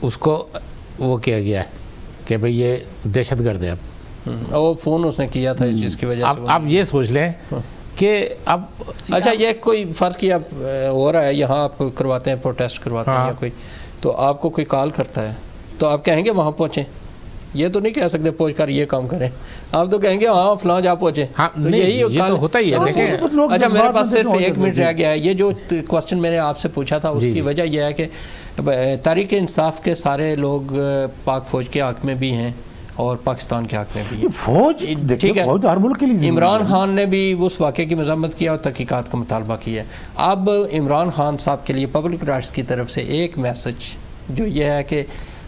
اس کو وہ کیا گیا ہے کہ بھئی یہ دہشت گرد ہے. اب وہ فون اس نے کیا تھا جس کی وجہ سے. آپ یہ سوچ لیں کہ اب اچھا یہ کوئی فرض کیا ہو رہا ہے یہاں, آپ کرواتے ہیں پروٹیسٹ کرواتے ہیں یا کوئی, تو آپ کو کوئی کال کرتا ہے تو آپ کہیں گے وہاں پہنچیں؟ یہ تو نہیں کہہ سکتے پہنچ کر یہ کام کریں, آپ تو کہیں گے ہاں فلاں جا پہنچے. تو یہی ہوتا ہی ہے. اچھا میرے پاس صرف 1 منٹ رہ گیا ہے. یہ جو کوسچن میں نے آپ سے پوچھا تھا اس کی وجہ یہ ہے کہ تحریک انصاف کے سارے لوگ پاک فوج کے حق میں بھی ہیں اور پاکستان کے حق میں بھی ہیں. فوج ٹھیک ہے, ہر ملک کے لیے. عمران خان نے بھی اس واقعے کی مذمت کیا اور تحقیقات کا مطالبہ کیا. اب عمران خان صاحب کے لیے پبلک رائٹس کی طرف سے ایک میسج جو یہ ہے کہ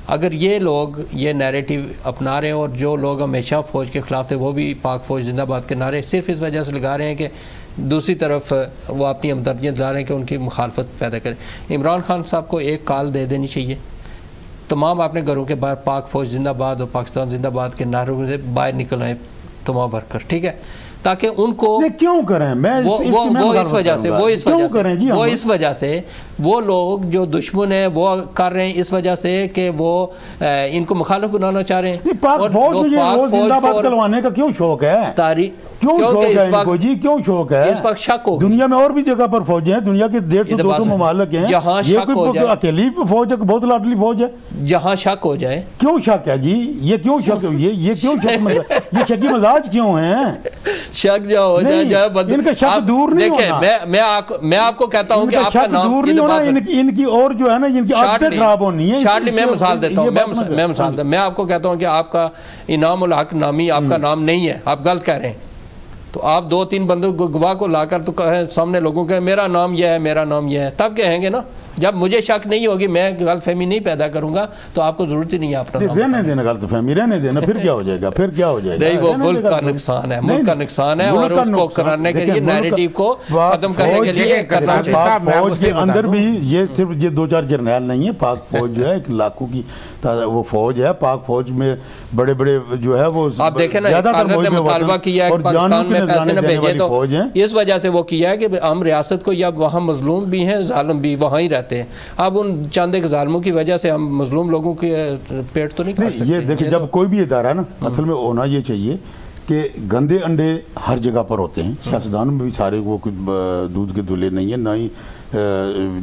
اگر یہ لوگ یہ نیریٹیو اپنا رہے ہیں, اور جو لوگ ہمیشہ فوج کے خلاف تھے وہ بھی پاک فوج زندہ باد کے نعرے صرف اس وجہ سے لگا رہے ہیں کہ دوسری طرف وہ اپنی ہمدردیاں دلا رہے ہیں کہ ان کی مخالفت پیدا کریں. عمران خان صاحب کو ایک کال دے دینی چاہیے, تمام اپنے گھروں کے باہر پاک فوج زندہ باد اور پاکستان زندہ باد کے نعروں سے باہر نکل آئیں تمام ورکر, ٹھیک ہے, تاکہ ان کو کیوں کریں, وہ اس وجہ سے وہ لوگ جو دشمن ہیں وہ کر رہے ہیں اس وجہ سے کہ وہ ان کو مخالف بنانا چاہ رہے ہیں. پاک فوج کو زندہ باد کروانے کا کیوں شوق ہے, کیوں شوق ہے ان کو جی, کیوں شوق ہے؟ اس وقت شک ہو, دنیا میں اور بھی جگہ پر فوجیں ہیں, دنیا کے 150-200 ممالک ہیں, یہ کوئی اکیلی فوج ہے, بہت لاڈلی فوج ہے. جہاں شک ہو جائے, کیوں شک ہے جی, یہ کیوں شک, یہ کیوں شک, یہ شکی مزاج کیوں ہیں؟ شک جو ہو جائے ان کا شک دور نہیں ہونا. دیکھیں میں آپ کو کہتا ہوں کہ آپ کا نام دور نہیں ہونا, ان کی اور جو ہے نا ان کی عادتیں خراب ہونی ہیں. شارٹلی میں مثال دیتا ہوں, میں آپ کو کہتا ہوں کہ آپ کا انعام الحق نامی آپ کا نام نہیں ہے, آپ غلط کہہ رہے ہیں. تو آپ 2-3 بندوں کو گواہ کو لا کر تو سامنے لوگوں کے میرا نام یہ ہے میرا نام یہ ہے، تب کہیں گے نا. جب مجھے شک نہیں ہوگی، میں غلط فہمی نہیں پیدا کروں گا، تو آپ کو ضرورت ہی نہیں ہے اپنا نام رہنے دینا، غلط فہمی رہنے دینا، پھر کیا ہو جائے گا، پھر کیا ہو جائے گا. نہیں، وہ ملک کا نقصان ہے، ملک کا نقصان ہے، اور اس کو کرانے کے لیے نیریٹیو کو ختم کرنے کے لیے کرنا چاہیے. پاک فوج کے اندر بھی یہ صرف یہ 2-4 جرنیل نہیں ہیں. پاک فوج جو ہے ایک لاکھوں کی وہ فوج ہے. پاک فوج میں بڑے بڑے جو ہے وہ آپ دیکھیں نا، کانگریس نے مطالبہ کیا ہے کہ پاکستان میں پیسے نہ بھیجے، تو اس وجہ سے وہ کیا ہے کہ ہم ریاست کو، یا وہاں مظلوم بھی ہیں ظالم بھی وہاں ہی رہتے ہیں. اب ان چند ایک ظالموں کی وجہ سے ہم مظلوم لوگوں کے پیٹ تو نہیں کاٹ سکتے. یہ دیکھیں، جب کوئی بھی ادارہ نا، اصل میں ہونا یہ چاہیے کہ گندے انڈے ہر جگہ پر ہوتے ہیں. سیاستدانوں میں بھی سارے وہ دودھ کے دلہے نہیں ہیں، نہ ہی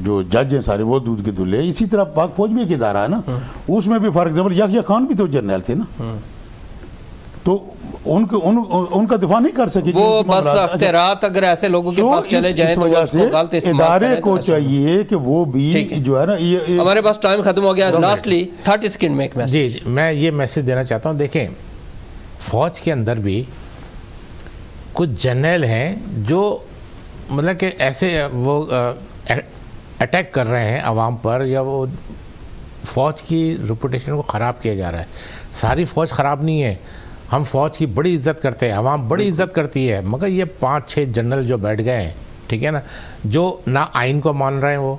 جو جج ہیں سارے وہ دودھ کے دلہے ہیں. اسی طرح پاک فوج بھی ایک ادارہ ہے نا، اس میں بھی فار ایگزامپل یحییٰ خان بھی تو جرنیل تھے نا، تو ان کا دفاع نہیں کر سکے. وہ بس اختیارات اگر ایسے لوگوں کے پاس چلے جائیں تو اس کو غلط استعمال کریں. ادارے کو چاہیے کہ وہ بھی جو ہے نا، ہمارے پاس ٹائم ختم ہو گیا. لاسٹلی 30 سیکنڈ میں ایک میسج. جی میں یہ میسج دینا چاہتا ہوں. دیکھیں، فوج کے اندر بھی کچھ جرنیل ہیں جو مطلب کہ ایسے وہ اٹیک کر رہے ہیں عوام پر، یا وہ فوج کی ریپوٹیشن کو خراب کیا جا رہا ہے. ساری فوج خراب نہیں ہے، ہم فوج کی بڑی عزت کرتے ہیں، عوام بڑی عزت کرتی ہے، مگر یہ 5-6 جنرل جو بیٹھ گئے ہیں، ٹھیک ہے نا، جو نہ آئین کو مان رہے ہیں، وہ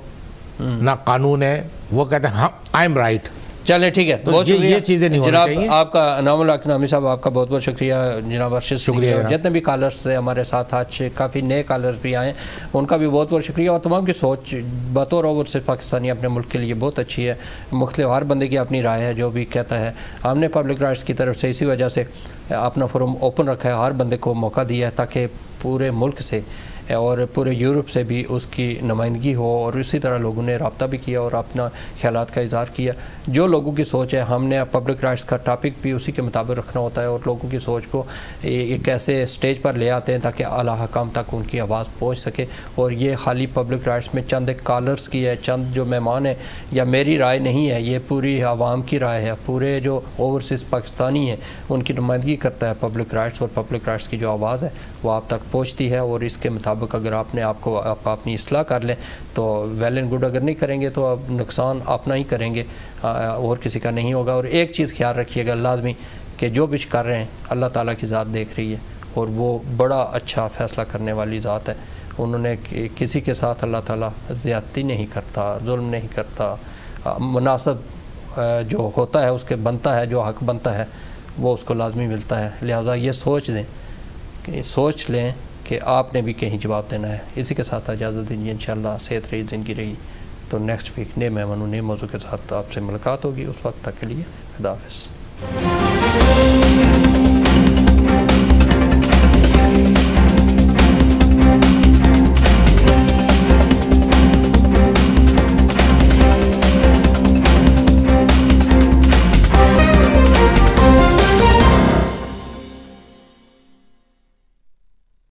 نہ قانون ہے، وہ کہتے ہیں ہم آئی ایم رائٹ. چلیں ٹھیک ہے، بہت شکریہ. یہ چیزیں نہیں ہونی چاہیے. جناب آپ کا انعام اللہ نامی صاحب، آپ کا بہت بہت شکریہ. جناب ارشد، شکریہ. جتنے بھی کالرز سے ہمارے ساتھ آج کافی نئے کالرز بھی آئے، ان کا بھی بہت بہت شکریہ. اور تمام کی سوچ بطور اوورسیز پاکستانی اپنے ملک کے لیے بہت اچھی ہے. مختلف ہر بندے کی اپنی رائے ہے جو بھی کہتا ہے. ہم نے پبلک رائٹس کی طرف سے اسی وجہ سے اپنا فورم اوپن رکھا ہے، ہر بندے کو موقع دیا ہے تاکہ پورے ملک سے اور پورے یورپ سے بھی اس کی نمائندگی ہو. اور اسی طرح لوگوں نے رابطہ بھی کیا اور اپنا خیالات کا اظہار کیا. جو لوگوں کی سوچ ہے، ہم نے پبلک رائٹس کا ٹاپک بھی اسی کے مطابق رکھنا ہوتا ہے، اور لوگوں کی سوچ کو ایک ایسے سٹیج پر لے آتے ہیں تاکہ اعلیٰ حکام تک ان کی آواز پہنچ سکے. اور یہ خالی پبلک رائٹس میں چند ایک کالرز کی ہے، چند جو مہمان ہیں، یا میری رائے نہیں ہے، یہ پوری عوام کی رائے ہے. پورے جو اوورسیز پاکستانی ہیں ان کی نمائندگی کرتا ہے پبلک رائٹس، اور پبلک رائٹس کی جو آواز ہے وہ آپ تک پہنچتی ہے. اور اس کے مطابق اگر آپ نے آپ اپنی اصلاح کر لیں تو ویل اینڈ گڈ. اگر نہیں کریں گے تو اب نقصان اپنا ہی کریں گے، اور کسی کا نہیں ہوگا. اور ایک چیز خیال رکھیے گا لازمی کہ جو بھی کر رہے ہیں اللہ تعالیٰ کی ذات دیکھ رہی ہے، اور وہ بڑا اچھا فیصلہ کرنے والی ذات ہے. انہوں نے کسی کے ساتھ اللہ تعالیٰ زیادتی نہیں کرتا، ظلم نہیں کرتا. مناسب جو ہوتا ہے اس کے بنتا ہے، جو حق بنتا ہے وہ اس کو لازمی ملتا ہے. لہٰذا یہ سوچ لیں کہ آپ نے بھی کہیں جواب دینا ہے. اسی کے ساتھ اجازت دیجیے. انشاءاللہ صحت رہی، زندگی رہی تو نیکسٹ ویک نئے مہمانوں نئے موضوع کے ساتھ آپ سے ملاقات ہوگی. اس وقت تک کے لیے خدا حافظ.